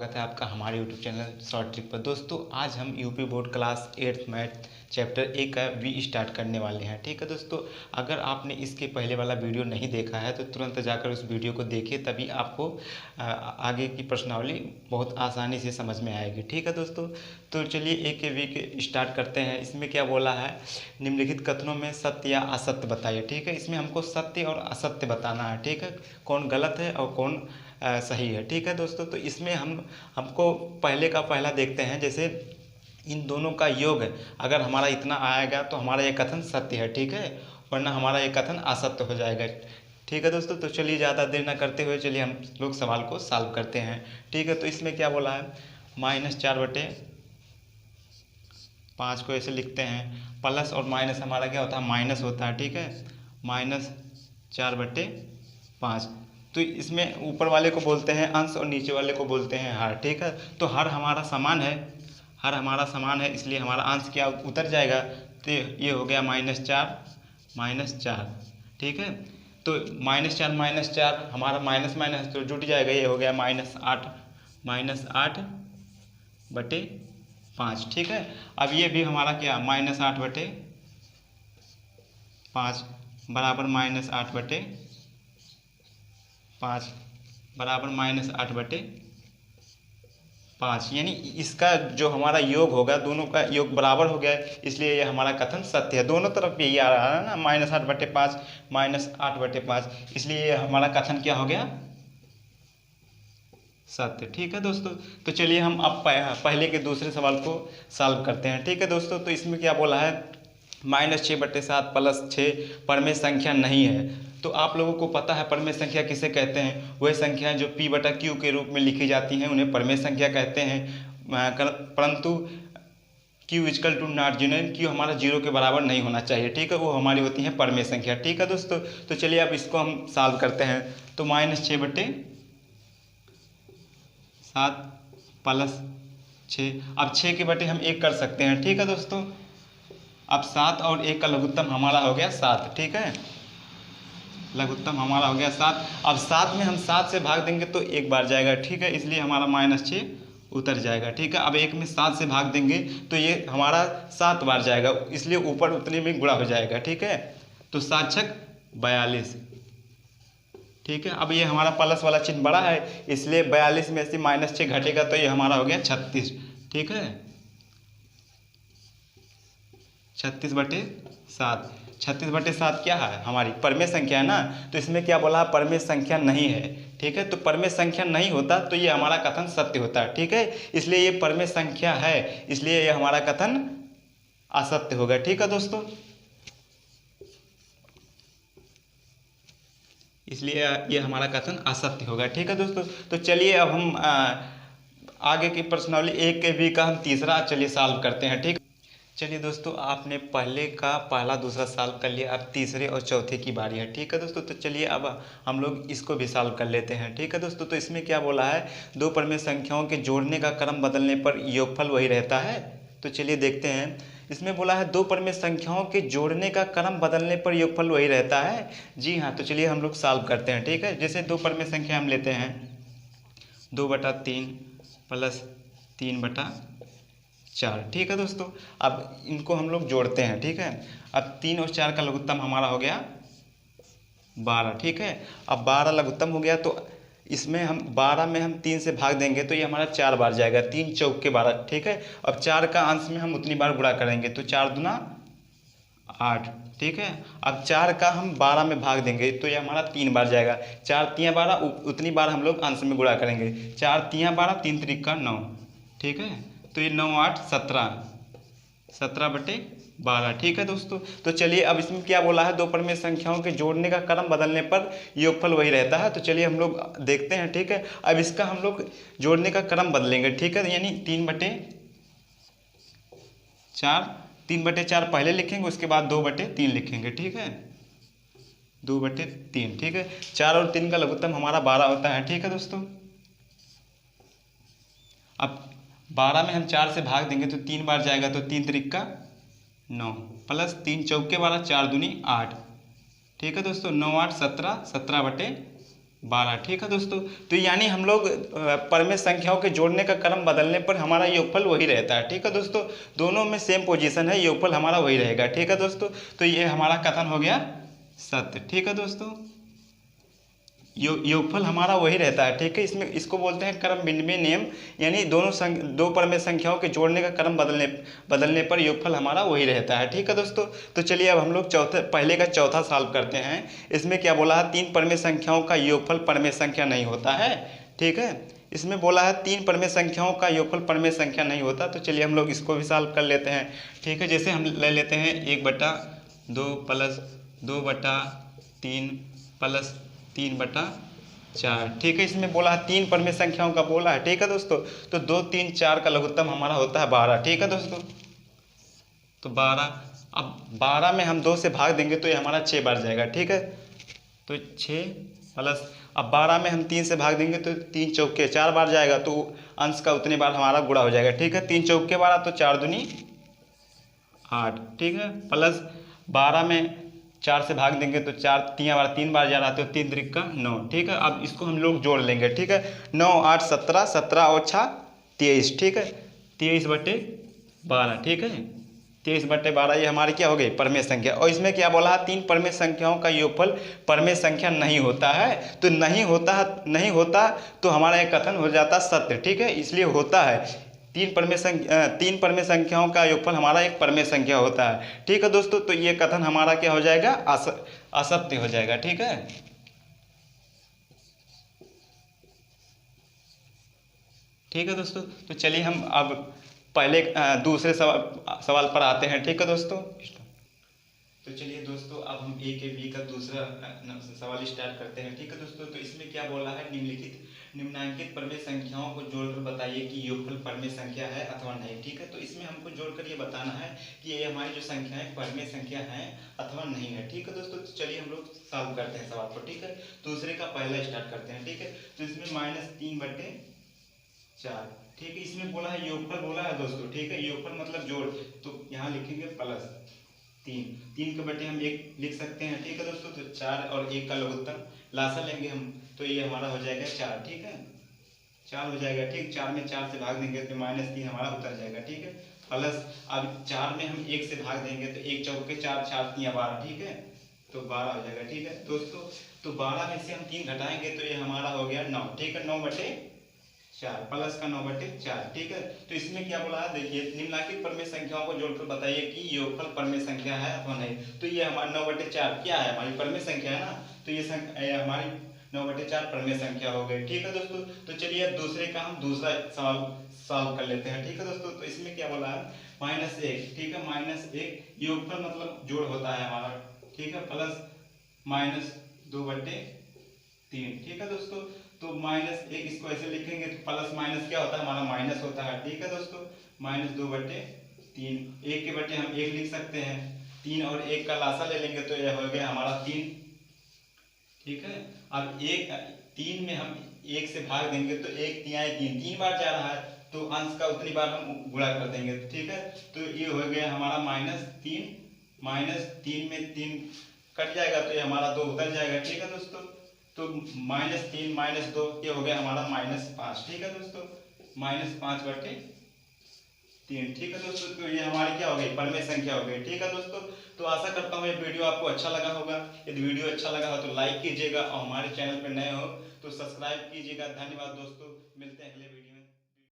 स्वागत है आपका हमारे यूट्यूब चैनल शॉर्ट ट्रिक पर। दोस्तों आज हम UP board class 8th math chapter 1 का वी स्टार्ट करने वाले हैं। ठीक है दोस्तों, अगर आपने इसके पहले वाला वीडियो नहीं देखा है तो तुरंत जाकर उस वीडियो को देखिए, तभी आपको आगे की प्रश्नावली बहुत आसानी से समझ में आएगी। ठीक है दोस्तों, तो चलिए एक वीक स्टार्ट करते हैं। इसमें क्या बोला है, निम्नलिखित कथनों में सत्य या असत्य बताइए। ठीक है, इसमें हमको सत्य और असत्य बताना है। ठीक है, कौन गलत है और कौन सही है। ठीक है दोस्तों, तो इसमें हमको पहले का पहला देखते हैं। जैसे इन दोनों का योग अगर हमारा इतना आएगा तो हमारा ये कथन सत्य है। ठीक है, वरना हमारा ये कथन असत्य हो जाएगा। ठीक है दोस्तों, तो चलिए ज़्यादा देर ना करते हुए चलिए हम लोग सवाल को सॉल्व करते हैं। ठीक है, तो इसमें क्या बोला है, -4/5 को ऐसे लिखते हैं। प्लस और माइनस हमारा क्या होता है, माइनस होता है। ठीक है, -4/5। तो इसमें ऊपर वाले को बोलते हैं अंश और नीचे वाले को बोलते हैं हर। ठीक है, तो हर हमारा समान है, हर हमारा समान है, इसलिए हमारा अंश क्या उतर जाएगा। तो ये हो गया -4। ठीक है, तो -4 हमारा माइनस माइनस तो जुट जाएगा, ये हो गया -8/5। ठीक है, अब ये भी हमारा क्या -8/5 बराबर -8/5 बराबर -8/5, यानी इसका जो हमारा योग होगा, दोनों का योग बराबर हो गया, इसलिए ये हमारा कथन सत्य है। दोनों तरफ यही आ रहा है ना, -8/5 -8/5, इसलिए ये हमारा कथन क्या हो गया, सत्य। ठीक है दोस्तों, तो चलिए हम अब पहले के दूसरे सवाल को सॉल्व करते हैं। ठीक है दोस्तों, तो इसमें क्या बोला है, -6/7 + 6 परमेय संख्या नहीं है। तो आप लोगों को पता है परमेय संख्या किसे कहते हैं, वह संख्याएं जो P/Q के रूप में लिखी जाती हैं उन्हें परमेय संख्या कहते हैं। परंतु Q = नॉट 0, Q हमारा 0 के बराबर नहीं होना चाहिए। ठीक है, वो हमारी होती है परमेय संख्या। ठीक है दोस्तों, तो चलिए अब इसको हम सॉल्व करते हैं। तो -6/7 + 6, अब 6 के बटे हम 1 कर सकते हैं। ठीक है दोस्तों, अब 7 और 1 का लघुत्तम हमारा हो गया 7। ठीक है, लघुत्तम हमारा हो गया 7। अब 7 में हम 7 से भाग देंगे तो 1 बार जाएगा। ठीक है, इसलिए हमारा -6 उतर जाएगा। ठीक है, अब 1 में 7 से भाग देंगे तो ये हमारा 7 बार जाएगा, इसलिए ऊपर उतने में गुणा हो जाएगा। ठीक है, तो 7 × 42। ठीक है, अब ये हमारा प्लस वाला चिन्ह बड़ा है, इसलिए 42 में से -6 घटेगा तो ये हमारा हो गया 36। ठीक है, 36/7। 36/7 क्या है, हमारी परमेय संख्या है ना, तो इसमें क्या बोला, परमेय संख्या नहीं है। ठीक है, तो परमेय संख्या नहीं होता तो ये हमारा कथन सत्य होता है। ठीक है, इसलिए ये परमेय संख्या है, इसलिए ये हमारा कथन असत्य होगा। ठीक है दोस्तों, इसलिए ये हमारा कथन असत्य होगा। ठीक है दोस्तों, तो चलिए अब हम आगे की प्रश्नावली 1 के भी का हम तीसरा चलिए सॉल्व करते हैं। ठीक, चलिए दोस्तों, आपने पहले का पहला दूसरा सॉल्व कर लिया, अब तीसरे और चौथे की बारी है। ठीक है दोस्तों, तो चलिए अब हम लोग इसको भी सॉल्व कर लेते हैं। ठीक है दोस्तों, तो इसमें क्या बोला है, दो परमेय संख्याओं के जोड़ने का क्रम बदलने पर योगफल वही रहता है। तो चलिए देखते हैं, इसमें बोला है दो परमेय संख्याओं के जोड़ने का क्रम बदलने पर योगफल वही रहता है। जी हाँ, तो चलिए हम लोग सॉल्व करते हैं। ठीक है, जैसे दो परमेय संख्या हम लेते हैं 2/3 + 3/4। ठीक है दोस्तों, अब इनको हम लोग जोड़ते हैं। ठीक है, अब 3 और 4 का लघुत्तम हमारा हो गया 12। ठीक है, अब 12 लघुत्तम हो गया, तो इसमें हम 12 में हम 3 से भाग देंगे तो ये हमारा 4 बार जाएगा, 3 × 4 = 12। ठीक है, अब 4 का अंश में हम उतनी बार गुणा करेंगे तो 4 × 2 = 8। ठीक है, अब 4 का हम 12 में भाग देंगे तो ये हमारा 3 बार जाएगा, 4 × 3 = 12, उतनी बार हम लोग अंश में गुणा करेंगे, 4 × 3 = 12, 3 × 3 = 9। ठीक है, तो ये 9 × 8 = 17, 17/12। ठीक है दोस्तों, तो चलिए अब इसमें क्या बोला है, दो परमेय संख्याओं के जोड़ने का क्रम बदलने पर योगफल वही रहता है। तो चलिए हम लोग देखते हैं। ठीक है, अब इसका हम लोग जोड़ने का क्रम बदलेंगे। ठीक है, यानी 3/4 पहले लिखेंगे, उसके बाद 2/3 लिखेंगे। ठीक है, 2/3। ठीक है, 4 और 3 का लघुत्तम हमारा 12 होता है। ठीक है दोस्तों, अब 12 में हम 4 से भाग देंगे तो 3 बार जाएगा, तो 3 × 3 = 9 + 3 × 4 = 12, 4 × 2 = 8। ठीक है दोस्तों, 9 × 8 = 17, 17/12। 12। ठीक है दोस्तों, तो यानी हम लोग परमेय संख्याओं के जोड़ने का क्रम बदलने पर हमारा योगफल वही रहता है। ठीक है दोस्तों, दोनों में सेम पोजीशन है, योगफल हमारा वही रहेगा। ठीक है दोस्तों, तो ये हमारा कथन हो गया सत्य। ठीक है दोस्तों, योगफल हमारा वही रहता है। ठीक है, इसमें इसको बोलते हैं क्रम विनिमय नियम, यानी दो परमेय संख्याओं के जोड़ने का क्रम बदलने पर योगफल हमारा वही रहता है। ठीक है दोस्तों, तो चलिए अब हम लोग पहले का चौथा सॉल्व करते हैं। इसमें क्या बोला है, 3 परमेय संख्याओं का योगफल परमेय संख्या नहीं होता है। ठीक है, इसमें बोला है 3 परमेय संख्याओं का योगफल परमेय संख्या नहीं होता। तो चलिए हम लोग इसको भी सॉल्व कर लेते हैं। ठीक है, जैसे हम ले लेते हैं 1/2 प्लस 2/3 प्लस 3/4। ठीक है, इसमें बोला है 3 परमेय संख्याओं का बोला है। ठीक है दोस्तों, तो 2, 3, 4 का लघुत्तम हमारा होता है 12। ठीक है दोस्तों, तो 12, अब 12 में हम 2 से भाग देंगे तो ये हमारा 6 बार जाएगा। ठीक है, तो 6 प्लस, अब 12 में हम 3 से भाग देंगे तो 3 चौके 4 बार जाएगा, तो अंश का उतने बार हमारा गुणा हो जाएगा। ठीक है, 3 चौके 12, तो 4 दूनी 8। ठीक है, प्लस 12 में 4 से भाग देंगे तो 3 बार जा रहा है, तो 3 त्रिक 9। ठीक है, अब इसको हम लोग जोड़ लेंगे। ठीक है, 9, 8, 17, 17 और 6 23। ठीक है, 23/12। ठीक है, 23/12 ये हमारी क्या हो गई, परमेय संख्या। और इसमें क्या बोला है, 3 परमेय संख्याओं का योगफल परमेय संख्या नहीं होता है। तो नहीं होता तो हमारा एक कथन हो जाता सत्य। ठीक है, इसलिए होता है, 3 परमेय संख्याओं का योगफल हमारा एक परमेय संख्या होता है। ठीक है दोस्तों, तो ये कथन हमारा क्या हो जाएगा, असत्य हो जाएगा। ठीक है, ठीक है दोस्तों, तो चलिए हम अब पहले दूसरे सवाल पर आते हैं। ठीक है दोस्तों, तो चलिए दोस्तों अब हम ए के बी का दूसरा सवाल स्टार्ट करते हैं। ठीक है दोस्तों, तो इसमें क्या बोला है, निम्नांकित परमेय संख्याओं को जोड़कर बताइए कि योगफल परमेय संख्या है अथवा नहीं। ठीक है, तो इसमें हमको जोड़कर ये बताना है कि ये हमारी जो संख्या है परमेय संख्या है अथवा नहीं है। ठीक है दोस्तों, तो चलिए हम लोग सॉल्व करते हैं सवाल को। ठीक है, दूसरे का पहला स्टार्ट करते हैं। ठीक है, तो इसमें -3/4। ठीक है, इसमें बोला है योगफल बोला है दोस्तों। ठीक है, योगफल मतलब जोड़, तो यहाँ लिखेंगे प्लस 3 के बटे हम 1 लिख सकते हैं। ठीक है दोस्तों, तो 4 और 1 का लघुत्तम लासा लेंगे हम, तो ये हमारा हो जाएगा 4। ठीक है, 4 हो जाएगा। ठीक, 4 में 4 से भाग देंगे तो -3 हमारा उतर जाएगा। ठीक है, प्लस अब 4 में हम 1 से भाग देंगे तो 1 चौके 4, 4 3 12। ठीक है, तो 12 हो जाएगा। ठीक है दोस्तों, तो 12 में से हम 3 घटाएंगे तो ये हमारा हो गया 9। ठीक है, 9/4 प्लस का 9/4। ठीक है, तो इसमें क्या बोला है, देखिए निम्नलिखित परमेय संख्याओं को जोड़कर बताइए कि योगफल परमेय संख्या है अथवा नहीं। तो ये हमारा 9/4 क्या है, हमारी परमेय संख्या है ना, तो ये हमारी 9/4 परमेय संख्या हो गई। ठीक है दोस्तों, तो चलिए अब दूसरे का हम दूसरा सवाल सॉल्व कर लेते हैं। ठीक है दोस्तों, तो इसमें क्या बोला है, -1। ठीक है, -1 योगफल मतलब जोड़ होता है हमारा। ठीक है, प्लस -2/3। ठीक है दोस्तों, तो -1 इसको ऐसे लिखेंगे तो प्लस माइनस क्या होता है, हमारा माइनस होता है। ठीक है दोस्तों, -2/3, 1 के बटे हम 1 लिख सकते हैं, 3 और 1 का लासा ले लेंगे तो यह हो गया हमारा 3। ठीक है, अब 3 में हम 1 से भाग देंगे तो 1 3 3 बार जा रहा है, तो अंश का उतनी बार हम गुणा कर देंगे। ठीक है, तो ये हो गया हमारा -3 में 3 कट जाएगा तो ये हमारा 2 उतर जाएगा। ठीक है दोस्तों, तो -3 -2 ये हो गया हमारा -5। ठीक है दोस्तों, -5/3। ठीक है दोस्तों, तो ये हमारी क्या हो गई, परमेय संख्या हो गई। ठीक है दोस्तों, तो आशा करता हूँ ये वीडियो आपको अच्छा लगा होगा। यदि वीडियो अच्छा लगा हो तो लाइक कीजिएगा और हमारे चैनल पर नए हो तो सब्सक्राइब कीजिएगा। धन्यवाद दोस्तों, मिलते हैं अगले